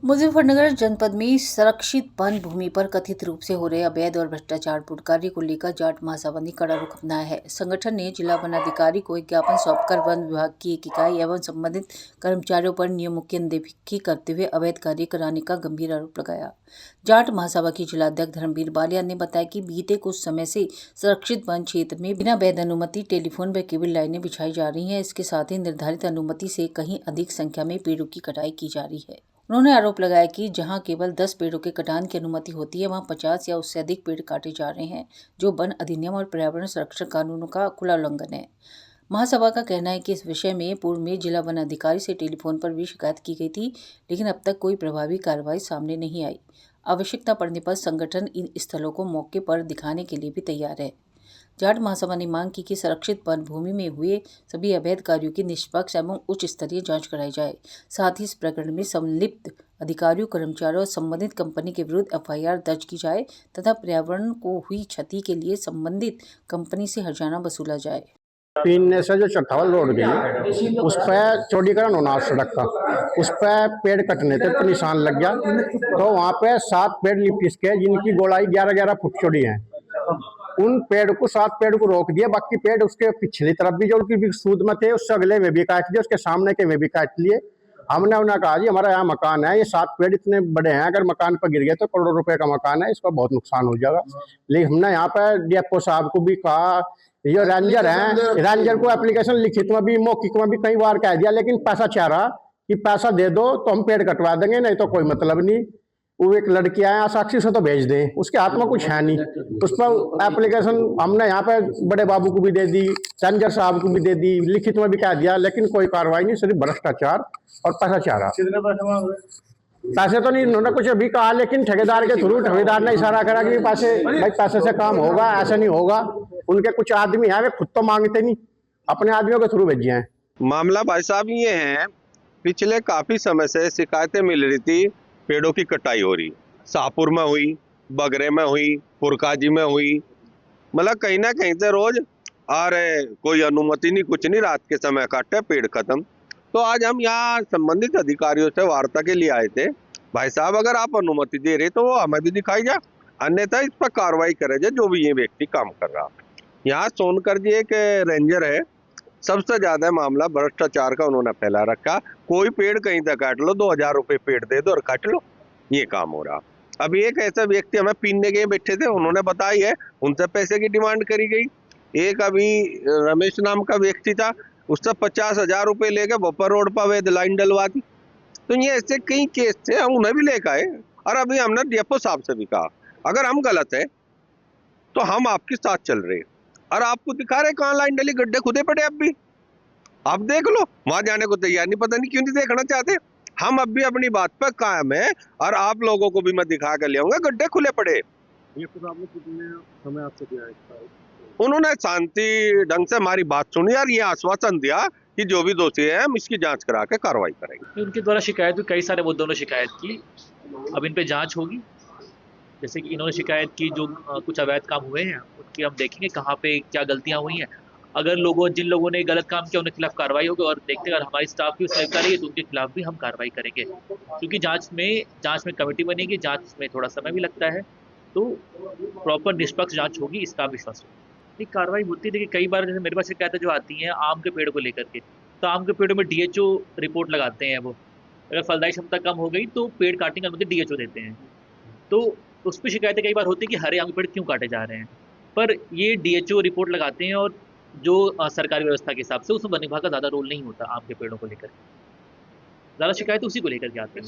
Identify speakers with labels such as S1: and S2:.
S1: मुजफ्फरनगर जनपद में संरक्षित वन भूमि पर कथित रूप से हो रहे अवैध और भ्रष्टाचारपूर्ण कार्य को लेकर जाट महासभा ने कड़ा रुख अपनाया है। संगठन ने जिला वन अधिकारी को एक ज्ञापन सौंपकर वन विभाग की एक इकाई एवं संबंधित कर्मचारियों पर नियमों की अनदेखी करते हुए अवैध कार्य कराने का गंभीर आरोप लगाया। जाट महासभा की जिलाध्यक्ष धर्मवीर बालिया ने बताया कि बीते कुछ समय से संरक्षित वन क्षेत्र में बिना वैध अनुमति टेलीफोन व केबल लाइनें बिछाई जा रही हैं। इसके साथ ही निर्धारित अनुमति से कहीं अधिक संख्या में पेड़ों की कटाई की जा रही है। उन्होंने आरोप लगाया कि जहां केवल 10 पेड़ों के कटान की अनुमति होती है, वहां 50 या उससे अधिक पेड़ काटे जा रहे हैं, जो वन अधिनियम और पर्यावरण संरक्षण कानूनों का खुला उल्लंघन है। महासभा का कहना है कि इस विषय में पूर्व में जिला वन अधिकारी से टेलीफोन पर भी शिकायत की गई थी, लेकिन अब तक कोई प्रभावी कार्रवाई सामने नहीं आई। आवश्यकता पड़ने पर संगठन इन स्थलों को मौके पर दिखाने के लिए भी तैयार है। जाट महासभा ने मांग की कि संरक्षित वन भूमि में हुए सभी अवैध कार्यों की निष्पक्ष एवं उच्च स्तरीय जांच कराई जाए। साथ ही इस प्रकरण में संलिप्त अधिकारियों, कर्मचारियों और संबंधित कंपनी के विरुद्ध एफआईआर दर्ज की जाए तथा पर्यावरण को हुई क्षति के लिए संबंधित कंपनी से हर्जाना वसूला जाए।
S2: पीने से जो चट्टावल रोड गई उस पर चौड़ीकरण होना सड़क का, उस पर पेड़ कटने थे तो निशान लग गया। तो वहाँ पे 7 पेड़ लिपट के जिनकी गोलाई 11-11 फुट चौड़ी है, उन पेड़ को 7 पेड़ को रोक दिया। बाकी पेड़ उसके पिछली तरफ भी जो उनकी भी सूद में थे उससे अगले में भी काट दिए, उसके सामने के में भी काट लिए। हमने उन्हें कहा जी हमारा यहाँ मकान है, ये 7 पेड़ इतने बड़े हैं, अगर मकान पर गिर गए तो करोड़ों रुपए का मकान है, इसका बहुत नुकसान हो जाएगा। लेकिन हमने यहाँ पर डीएफओ साहब को भी कहा, ये रेंजर हैं, रेंजर को एप्लीकेशन लिखित में भी मौखिक में भी कई बार कह दिया, लेकिन पैसा चाह रहा कि पैसा दे दो तो हम पेड़ कटवा देंगे, नहीं तो कोई मतलब नहीं। वो एक लड़की आया साक्षी से तो भेज दें, उसके हाथ में कुछ है नहीं। उस पर एप्लीकेशन हमने यहाँ पे बड़े बाबू को भी दे दी, रेंजर साहब को भी दे दी, लिखित में भी कह दिया, लेकिन कोई कार्रवाई नहीं, सिर्फ भ्रष्टाचार और पैसा चाह रहा। पैसे तो नहीं उन्होंने कुछ अभी कहा, लेकिन ठेकेदार के थ्रू ठेकेदार ने इशारा करा कि पैसे, भाई पैसे से काम होगा, ऐसा नहीं होगा। उनके कुछ आदमी है वे खुद तो मांगते नहीं, अपने आदमियों के थ्रू भेजे हैं।
S3: मामला भाई साहब ये है, पिछले काफी समय से शिकायतें मिल रही थी, पेड़ों की कटाई हो रही, शाहपुर में हुई, बगरे में हुई, पुरकाजी में हुई, मतलब कहीं ना कहीं से रोज आ रहे, कोई अनुमति नहीं, कुछ नहीं, रात के समय काटे पेड़ खत्म। तो आज हम यहाँ संबंधित अधिकारियों से वार्ता के लिए आए थे। भाई साहब अगर आप अनुमति दे रहे तो वो हमें भी दिखाई जाए, अन्यथा इस पर कार्रवाई करे जाए जो भी ये व्यक्ति काम कर रहा। यहाँ सोनकर जी एक रेंजर है, सबसे ज्यादा मामला भ्रष्टाचार का उन्होंने फैला रखा। कोई पेड़ कहीं तक काट लो, 2000 रुपए पेड़ दे दो और काट लो, ये काम हो रहा। अभी एक ऐसा व्यक्ति हमें पीने के बैठे थे, उन्होंने बताई है, उनसे पैसे की डिमांड करी गई। एक अभी रमेश नाम का व्यक्ति था, उससे 50,000 रुपए लेके बपर रोड पर अवैध लाइन डलवा दी। तो ये ऐसे कई केस थे, हम उन्हें भी लेकर आए। और अभी हमने डीएफओ साहब से भी कहा, अगर हम गलत है तो हम आपके साथ चल रहे हैं, और आपको दिखा रहे कहाँ लाइन डली, गड्ढे खुदे पड़े। अब भी आप देख लो, वहां जाने को तैयार नहीं, पता नहीं क्यों नहीं देखना चाहते। हम अब भी अपनी बात पर कायम है, और आप लोगों को भी मैं दिखा कर ले आऊंगा, गड्ढे खुले पड़े।
S4: ये तो आपने कितने समय आपसे दिया है?
S3: उन्होंने शांति ढंग से हमारी बात सुनी और ये आश्वासन दिया कि जो भी दोषी है हम इसकी जांच करा के कार्रवाई करेंगे।
S5: उनके द्वारा शिकायत हुई, कई सारे मुद्दों ने शिकायत की, अब इन पे जांच होगी। जैसे कि इन्होंने शिकायत की जो कुछ अवैध काम हुए हैं, उनकी हम देखेंगे कहाँ पे क्या गलतियाँ हुई हैं। अगर जिन लोगों ने गलत काम किया उनके खिलाफ कार्रवाई होगी, और देखते अगर हमारी स्टाफ की सहयोग करेगी तो उनके खिलाफ भी हम कार्रवाई करेंगे, क्योंकि जांच में कमेटी बनेगी, जांच में थोड़ा समय भी लगता है, तो प्रॉपर निष्पक्ष जांच होगी, इसका विश्वास होगा। एक कार्रवाई होती है। देखिए कई बार जैसे मेरे पास शिकायतें जो आती हैं आम के पेड़ को लेकर के, तो आम के पेड़ों में डीएचओ रिपोर्ट लगाते हैं। वो अगर फलदायी क्षमता कम हो गई तो पेड़ काटने की अनुमति डीएचओ देते हैं। तो उस पर शिकायतें कई बार होती है कि हरे आम के पेड़ क्यों काटे जा रहे हैं, पर ये डीएचओ रिपोर्ट लगाते हैं, और जो सरकारी व्यवस्था के हिसाब से उसमें वन विभाग का ज़्यादा रोल नहीं होता आम के पेड़ों को लेकर। ज़्यादा शिकायतें उसी को लेकर के आती हैं।